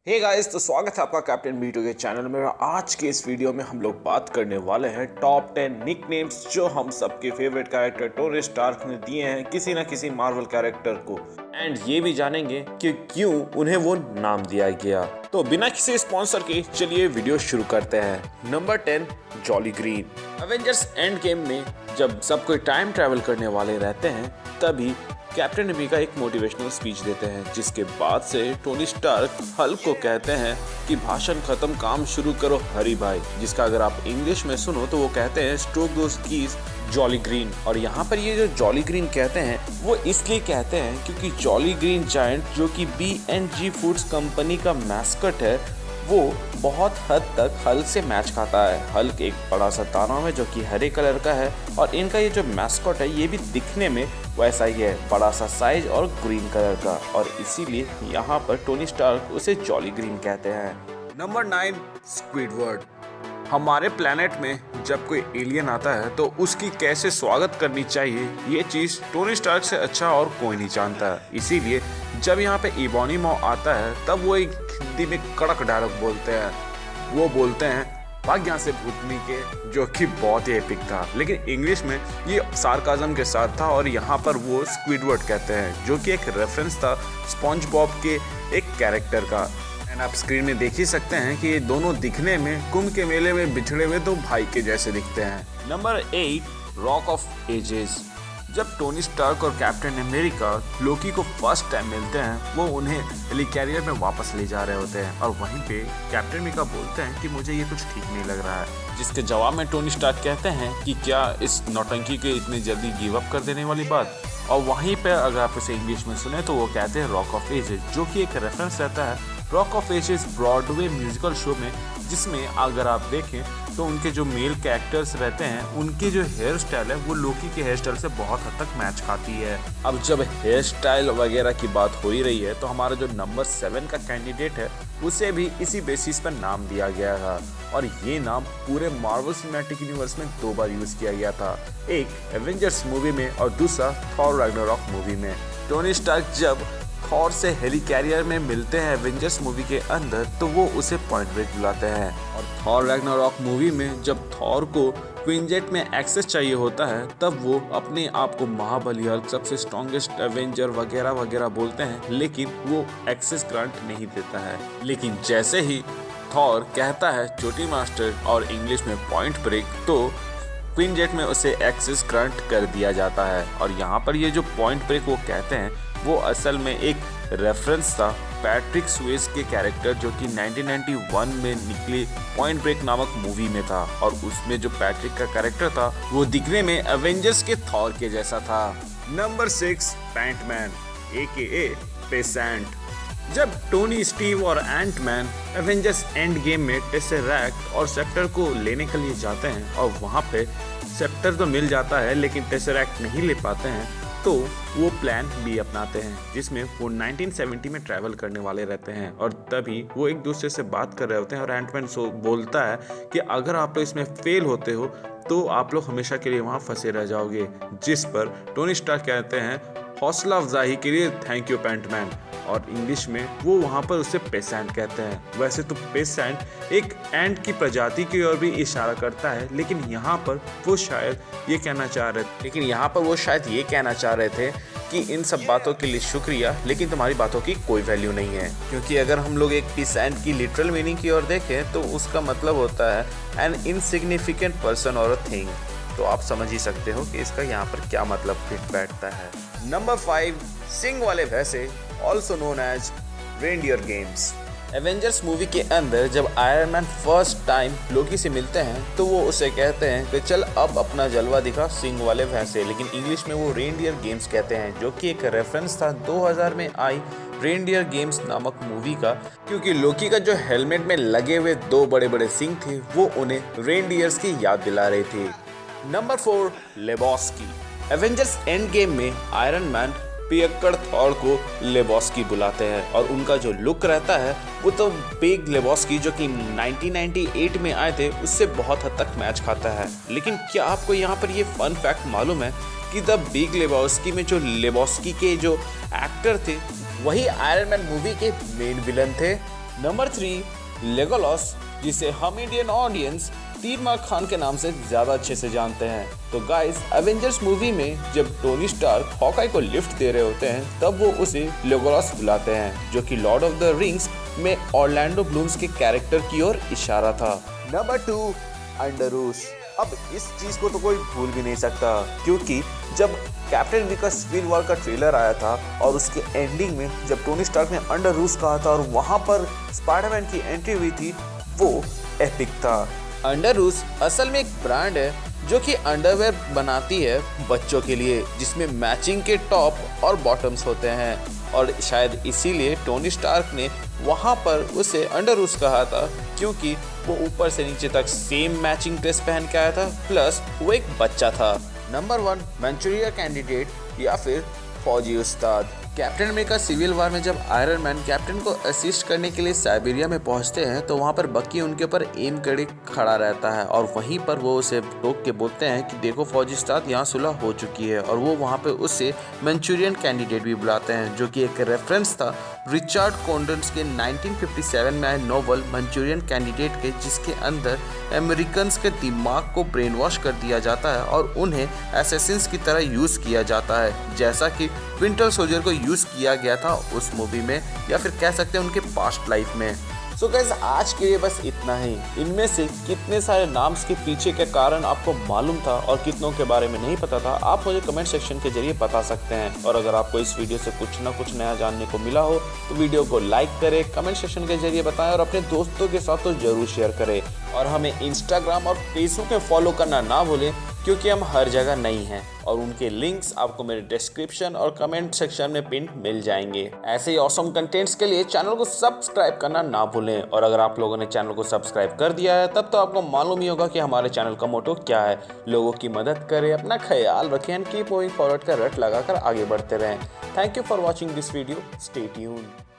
Hey guys, तो स्वागत है आपका कैप्टन बीटू के चैनल में। आज के इस वीडियो में हम लोग बात करने वाले हैं टॉप 10 निकनेम्स जो हम सबके फेवरेट कैरेक्टर टोनी स्टार्क ने दिए हैं किसी न किसी मार्वल कैरेक्टर को, एंड ये भी जानेंगे कि क्यों उन्हें वो नाम दिया गया। तो बिना किसी स्पॉन्सर के चलिए वीडियो शुरू करते हैं। Number 10, jolly green. Avengers end game में जब सब कोई टाइम ट्रैवल करने वाले रहते हैं तभी कैप्टन अमेरिका एक मोटिवेशनल स्पीच देते हैं, जिसके बाद से टोनी स्टार्क हल्क को कहते हैं कि भाषण खत्म, काम शुरू करो हरी भाई, जिसका अगर आप इंग्लिश में सुनो तो वो कहते हैं स्ट्रोक दोस कीज जॉली ग्रीन। और यहाँ पर ये जो जॉली ग्रीन कहते हैं वो इसलिए कहते हैं क्योंकि जॉली ग्रीन जायंट जो कि B&G फूड्स कंपनी का मैस्कट है वो बहुत हद तक हल्क से मैच खाता है। हल्क एक बड़ा सा दानव है जो कि हरे कलर का है और इनका ये जो मैस्कॉट है ये भी दिखने में वैसा ही है, बड़ा सा साइज और ग्रीन कलर का, और इसीलिए यहाँ पर टोनी स्टार्क उसे जॉली ग्रीन कहते हैं। Number 9, Squidward. हमारे प्लेनेट में जब कोई एलियन आता है तो उसकी कैसे स्वागत करनी चाहिए ये चीज़ टोनी स्टार्क से अच्छा और कोई नहीं जानता। इसीलिए जब यहाँ पे इबोनी मॉ आता है तब वो एक हिंदी में कड़क डायलॉग बोलते हैं। वो बोलते हैं भाग यहाँ से भूतनी के, जो कि बहुत ही एपिक था, लेकिन इंग्लिश में ये सार्काज्म के साथ था और यहाँ पर वो स्क्विडवर्ड कहते हैं, जो कि एक रेफरेंस था स्पॉन्ज बॉब के एक कैरेक्टर का। एंड आप स्क्रीन में देख ही सकते हैं कि ये दोनों दिखने में कुंभ के मेले में बिछड़े हुए दो भाई के जैसे दिखते हैं। Number 8, Rock of Ages. जब टोनी स्टार्क और कैप्टन अमेरिका लोकी को फर्स्ट टाइम मिलते हैं वो उन्हें हेलिकैरियर में वापस ले जा रहे होते हैं और वहीं पे कैप्टन अमेरिका बोलते हैं कि मुझे ये कुछ ठीक नहीं लग रहा है, जिसके जवाब में टोनी स्टार्क कहते हैं कि क्या इस नौटंकी के इतनी जल्दी गिव अप कर देने वाली बात। और वहीं पे अगर आप इसे इंग्लिश में सुने तो वो कहते हैं रॉक ऑफ एजेस, जो कि एक रेफरेंस रहता है Rock of Ages Broadway musical show में, जिसमें अगर आप देखें तो उनके जो मेल कैरेक्टर्स रहते हैं उनकी जो हेयर स्टाइल है वो लोकी के हेयर स्टाइल से बहुत हद तक मैच खाती है। अब जब हेयर स्टाइल वगैरह की बात हो ही रही है तो हमारा जो नंबर 7 का कैंडिडेट है उसे भी इसी बेसिस पर नाम दिया गया था, और ये नाम पूरे मार्वल सिनेमैटिक यूनिवर्स में 2 बार यूज किया गया था, एक एवेंजर्स मूवी में और दूसरा थॉर रैग्नारॉक मूवी में। टोनी स्टार्क जब थॉर से हेलिकैरियर में मिलते हैं एवेंजर्स मूवी के अंदर तो वो उसे पॉइंट ब्रेक बुलाते हैं, और थॉर रैग्नारॉक मूवी में जब थॉर को क्विंजेट में एक्सेस चाहिए होता है तब वो अपने आप को महाबली हल्क, सबसे स्ट्रॉन्गेस्ट एवेंजर वगैरह वगैरह बोलते हैं, लेकिन वो एक्सेस ग्रांट नहीं देता है। लेकिन जैसे ही थॉर कहता है चोटी मास्टर और इंग्लिश में पॉइंट ब्रेक तो क्विंजेट में उसे एक्सेस ग्रांट कर दिया जाता है। और यहाँ पर ये जो पॉइंट ब्रेक वो कहते हैं वो असल में एक रेफरेंस था पैट्रिक स्वेज के कैरेक्टर जो कि 1991 में निकली पॉइंट ब्रेक नामक मूवी में था, और उसमें जो पैट्रिक का कैरेक्टर था वो दिखने में एवेंजर्स के थॉर के जैसा था। Number 6, पैंटमैन AKA patient. जब टोनी, स्टीव और एंटमैन एवेंजर्स एंड गेम में टेसरैक्ट और सेक्टर को लेने के लिए जाते हैं और वहाँ पे सेक्टर तो मिल जाता है लेकिन टेसरैक्ट नहीं ले पाते हैं, तो वो प्लान बी अपनाते हैं जिसमें वो 1970 में ट्रैवल करने वाले रहते हैं, और तभी वो एक दूसरे से बात कर रहे होते हैं और एंटमैन बोलता है कि अगर आप लोग इसमें फेल होते हो तो आप लोग हमेशा के लिए वहाँ फंसे रह जाओगे, जिस पर टोनी स्टार्क कहते हैं हौसला अफजाई के लिए थैंक यू पैंटमैन, और इंग्लिश में वो वहाँ पर उसे पेसेंट कहते हैं। वैसे तो पेसेंट एक एंट की प्रजाति की ओर भी इशारा करता है, लेकिन यहाँ पर वो शायद ये कहना चाह रहे थे कि इन सब बातों के लिए शुक्रिया, लेकिन तुम्हारी बातों की कोई वैल्यू नहीं है। क्योंकि अगर हम लोग एक पेसेंट की लिटरल मीनिंग की ओर देखें तो उसका मतलब होता है एन इनसिग्निफिकेंट पर्सन और अ थिंग, तो आप समझ ही सकते हो कि इसका यहाँ पर क्या मतलब फिट बैठता है। नंबर 5, सिंग वाले भैंसे, also known as reindeer games. Avengers movie के अंदर जब Iron Man first time Loki से मिलते हैं तो वो उसे कहते हैं कि चल अब अपना जलवा दिखा सिंग वाले भैंसे, लेकिन इंग्लिश में वो रेनडियर गेम्स कहते हैं, जो कि एक रेफरेंस था 2000 में आई रेनडियर गेम्स नामक मूवी का, क्योंकि लोकी का जो हेलमेट में लगे हुए 2 बड़े बड़े सिंग थे वो उन्हें रेनडियर्स की याद दिला रहे थे। नंबर 4, लेबॉस्की। एवेंजर्स एंड गेम में आयरन मैन पियक्कड़ थॉर को लेबॉस्की बुलाते हैं, और उनका जो लुक रहता है वो तो बिग लेबॉस्की जो कि 1998 में आए थे उससे बहुत हद तक मैच खाता है। लेकिन क्या आपको यहाँ पर ये फन फैक्ट मालूम है कि द बिग लेबॉस्की में जो लेबॉस्की के जो एक्टर थे वही आयरन मैन मूवी के मेन विलन थे। नंबर 3 लेगोलॉस, जिसे हम इंडियन ऑडियंस तीर मार खान के नाम से ज्यादा अच्छे से जानते हैं। तो गाइस, एवेंजर्स मूवी में जब टोनी स्टार्क हॉकाई को लिफ्ट दे रहे होते हैं तब वो उसे लेगोलॉस बुलाते हैं, जो कि लॉर्ड ऑफ द रिंग्स में ऑर्लैंडो ब्लूम्स के कैरेक्टर की ओर इशारा था। नंबर 2 अंडरूस। अब इस चीज को तो कोई भूल भी नहीं सकता, क्योंकि जब कैप्टन अमेरिका सिविल वॉर का ट्रेलर आया था और उसके एंडिंग में जब टोनी स्टार्क ने अंडरूस कहा था और वहां पर स्पाइडरमैन की एंट्री हुई थी, वो एपिक था। अंडररूस असल में एक ब्रांड है जो कि अंडरवेयर बनाती है बच्चों के लिए, जिसमें मैचिंग के टॉप और बॉटम्स होते हैं, और शायद इसीलिए टोनी स्टार्क ने वहां पर उसे अंडररूस कहा था, क्योंकि वो ऊपर से नीचे तक सेम मैचिंग ड्रेस पहन के आया था, प्लस वो एक बच्चा था। नंबर 1 मंचूरिया कैंडिडेट या फिर फौजी उस्ताद। कैप्टन अमेरिका सिविल वॉर में जब आयरन मैन कैप्टन को असिस्ट करने के लिए साइबेरिया में पहुंचते हैं तो वहां पर बकी उनके ऊपर एम करके खड़ा रहता है, और वहीं पर वो उसे टोक के बोलते हैं कि देखो फौजी उस्ताद, यहाँ सुलह हो चुकी है, और वो वहां पे उससे मंचूरियन कैंडिडेट भी बुलाते हैं, जो कि एक रेफरेंस था रिचर्ड कोंडन्स के 1957 में आए नोवेल मंचूरियन कैंडिडेट के, जिसके अंदर अमेरिकन के दिमाग को ब्रेन वॉश कर दिया जाता है और उन्हें असैसिन्स की तरह यूज़ किया जाता है, जैसा कि विंटर सोल्जर को यूज़ किया गया था उस मूवी में, या फिर कह सकते हैं उनके पास्ट लाइफ में। सो गाइस, आज के लिए बस इतना ही। इनमें से कितने सारे नाम्स के पीछे के कारण आपको मालूम था और कितनों के बारे में नहीं पता था, आप मुझे कमेंट सेक्शन के जरिए बता सकते हैं। और अगर आपको इस वीडियो से कुछ ना कुछ नया जानने को मिला हो तो वीडियो को लाइक करें, कमेंट सेक्शन के जरिए बताएं और अपने दोस्तों के साथ तो जरूर शेयर करें। और हमें इंस्टाग्राम और फेसबुक में फॉलो करना ना भूलें, क्योंकि हम हर जगह नहीं हैं, और उनके लिंक्स आपको मेरे डिस्क्रिप्शन और कमेंट सेक्शन में पिन मिल जाएंगे। ऐसे ही ऑसम कंटेंट्स के लिए चैनल को सब्सक्राइब करना ना भूलें। और अगर आप लोगों ने चैनल को सब्सक्राइब कर दिया है तब तो आपको मालूम ही होगा कि हमारे चैनल का मोटो क्या है। लोगों की मदद करें, अपना ख्याल रखें एंड कीप मूविंग फॉरवर्ड का रट लगाकर आगे बढ़ते रहें। Thank you for watching this video. Stay tuned.